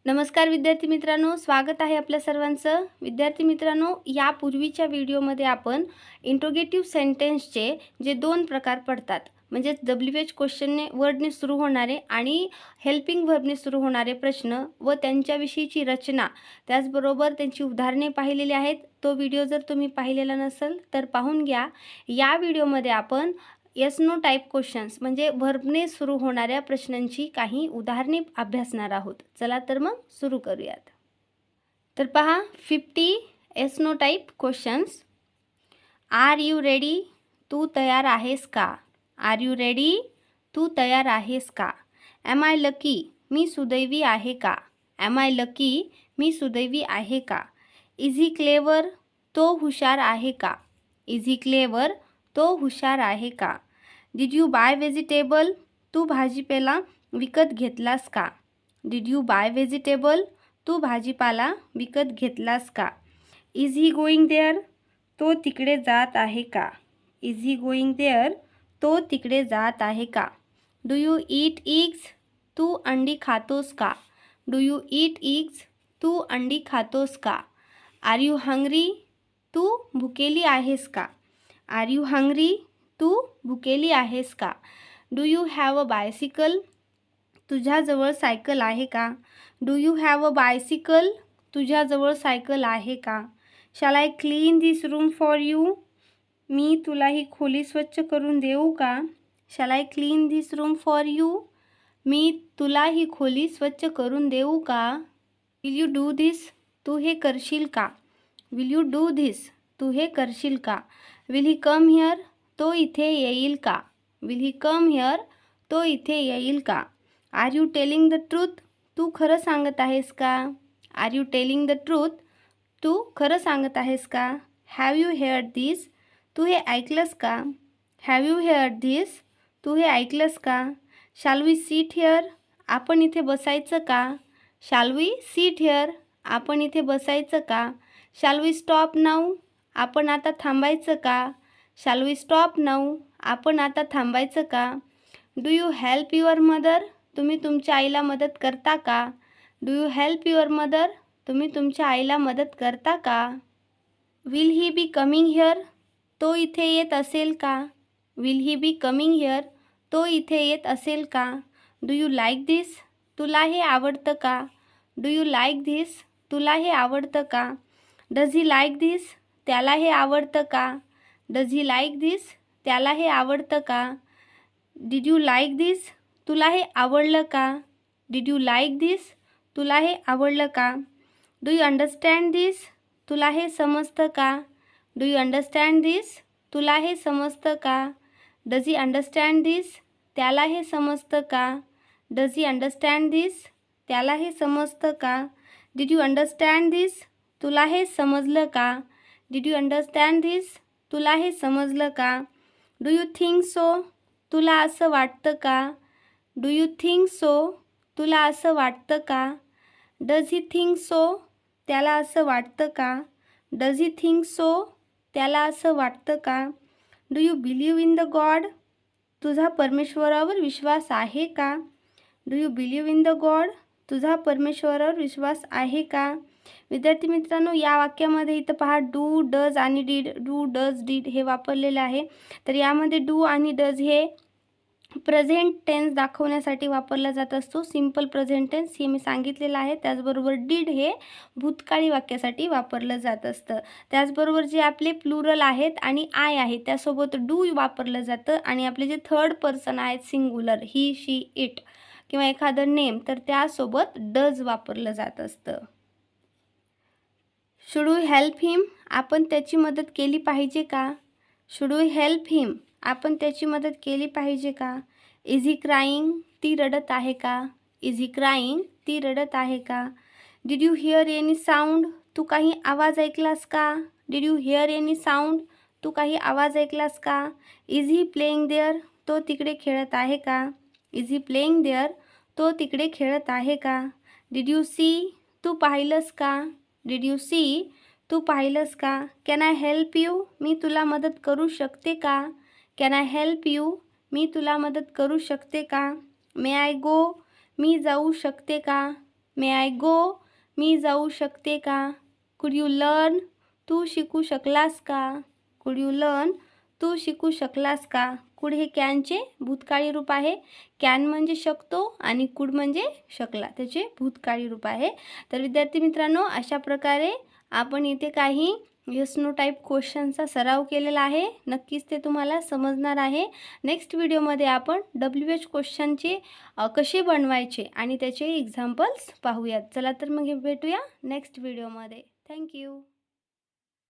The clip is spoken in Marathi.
नमस्कार विद्यार्थी मित्रांनो, स्वागत आहे आपल्या सर्वांचं. विद्यार्थी मित्रांनो, यापूर्वीच्या व्हिडिओमध्ये आपण इंट्रोगेटिव्ह सेंटेन्सचे जे दोन प्रकार पडतात, म्हणजेच WH क्वेश्चनने वर्डने सुरू होणारे आणि हेल्पिंग व्हर्बने सुरू होणारे प्रश्न व त्यांच्याविषयीची रचना, त्याचबरोबर त्यांची उदाहरणे पाहिलेली आहेत. तो व्हिडिओ जर तुम्ही पाहिलेला नसेल तर पाहून घ्या. या व्हिडिओमध्ये आपण येस नो टाईप क्वेश्चन्स म्हणजे व्हर्बने सुरू होणाऱ्या प्रश्नांची काही उदाहरणे अभ्यासणार आहोत. चला तर मग सुरू करूयात. तर पहा, 50 yes no type questions. Are you ready? तू तयार आहेस का? Are you ready? तू तयार आहेस का? Am I lucky? मी सुदैवी आहे का? Am I lucky? मी सुदैवी आहे का? Is he clever? तो हुशार आहे का? Is he clever? तो हुशार आहे का? Did you buy vegetable? तू भाजीपाला विकत घेतलास का? Did you buy vegetable? तू भाजीपाला विकत घेतलास का? Is he going there? तो तिकडे जात आहे का? Is he going there? तो तिकडे जात आहे का? Do you eat eggs? तू अंडी खातोस का? Do you eat eggs? तू अंडी खातोस का? Are you hungry? तू भुकेली आहेस का? Are you hungry? तू भुकेली आहेस का? Do you have a bicycle? तुझ्याजवळ सायकल आहे का? Do you have a bicycle? तुझ्याजवळ सायकल आहे का? Shall I clean this room for you? मी तुला ही खोली स्वच्छ करून देऊ का? Shall I clean this room for you? मी तुला ही खोली स्वच्छ करून देऊ का? Will you do this? तू हे करशील का? Will you do this? तू हे करशील का? Will he come here? तो इथे येईल का? Will he come here? तो इथे येईल का? Are you telling the truth? तू खरं सांगत आहेस का? Are you telling the truth? तू खरं सांगत आहेस का? Have you heard this? तू हे ऐकलंस का? Have you heard this? तू हे ऐकलंस का? Shall we sit here? आपण इथे बसायचं का? Shall we sit here? आपण इथे बसायचं का? Shall we stop now? आपण आता थांबायचं का? Shall we stop now? आपण आता थांबायचं का? Do you help your mother? तुम्ही तुमच्या आईला मदत करता का? Do you help your mother? तुम्ही तुमच्या आईला मदत करता का? Will he be coming here? तो इथे येत असेल का? Will he be coming here? तो इथे येत असेल का? Do you like this? तुला हे आवडतं का? Do you like this? तुला हे आवडतं का? Does he like this? त्याला हे आवडतं का? Does he like this? त्याला हे आवडतं का? Did you like this? तुला हे आवडलं का? Did you like this? तुला हे आवडलं का? Do you understand this? तुला हे समजतं का? Do you understand this? तुला हे समजतं का? Does he understand this? त्याला हे समजतं का? Does he understand this? त्याला हे समजतं का? Did you understand this? तुला हे समजलं का? Did you understand this? तुला हे समजलं का? Do you think so? तुला असं वाटतं का? Do you think so? तुला असं वाटतं का? Does he think so? त्याला असं वाटतं का? Does he think so? त्याला असं वाटतं का? Do you believe in the God? तुझा परमेश्वरावर विश्वास आहे का? Do you believe in the God? तुझा परमेश्वरावर विश्वास आहे का? विद्यार्थी मित्रांनो, या वाक्यामध्ये इथं पहा, डू, डज आणि डीड, डू, डज, डीड हे वापरलेलं आहे. तर यामध्ये डू आणि डज हे प्रेझेंट टेन्स दाखवण्यासाठी वापरला जात असतो. सिम्पल प्रेझेंट टेन्स हे मी सांगितलेलं आहे. त्याचबरोबर डीड हे भूतकाळी वाक्यासाठी वापरलं जात असतं. त्याचबरोबर जे आपले प्लुरल आहेत आणि आय आहे त्यासोबत डू वापरलं जातं आणि आपले जे थर्ड पर्सन आहेत सिंग्युलर, ही, शी, इट किंवा एखादं नेम, तर त्यासोबत डज वापरलं जात असतं. Should we help him? आपण त्याची मदत केली पाहिजे का? Should we help him? आपण त्याची मदत केली पाहिजे का? Is he crying? ती रडत आहे का? Is he crying? ती रडत आहे का? Did you hear any sound? तू काही आवाज ऐकलास का? Did you hear any sound? तू काही आवाज ऐकलास का? Is he playing there? तो तिकडे खेळत आहे का? Is he playing there? तो तिकडे खेळत आहे का? Did you see? तू पाहिलंस का? Did you see? तू पाहिलंस का? Can I help you? मी तुला मदत करू शकते का? Can I help you? मी तुला मदत करू शकते का? मे आय गो? मी जाऊ शकते का? मे आय गो, मी जाऊ शकते का. कुड यू लर्न, तू शिकू शकलास का. कुड यू लर्न, तू शिकू शकलास का. कुड हे कॅनचे भूतकाळी रूप आहे. कॅन म्हणजे शकतो आणि कुड म्हणजे शकला, त्याचे भूतकाळी रूप आहे. तर विद्यार्थी मित्रांनो, अशा प्रकारे आपण इथे काही येस नो टाईप क्वेश्चनचा सराव केलेला आहे. नक्कीच ते तुम्हाला समजणार आहे. नेक्स्ट व्हिडिओमध्ये आपण WH क्वेश्चनचे कसे बनवायचे आणि त्याचे एक्झाम्पल्स पाहूयात. चला तर मग भेटूया नेक्स्ट व्हिडिओमध्ये. थँक्यू.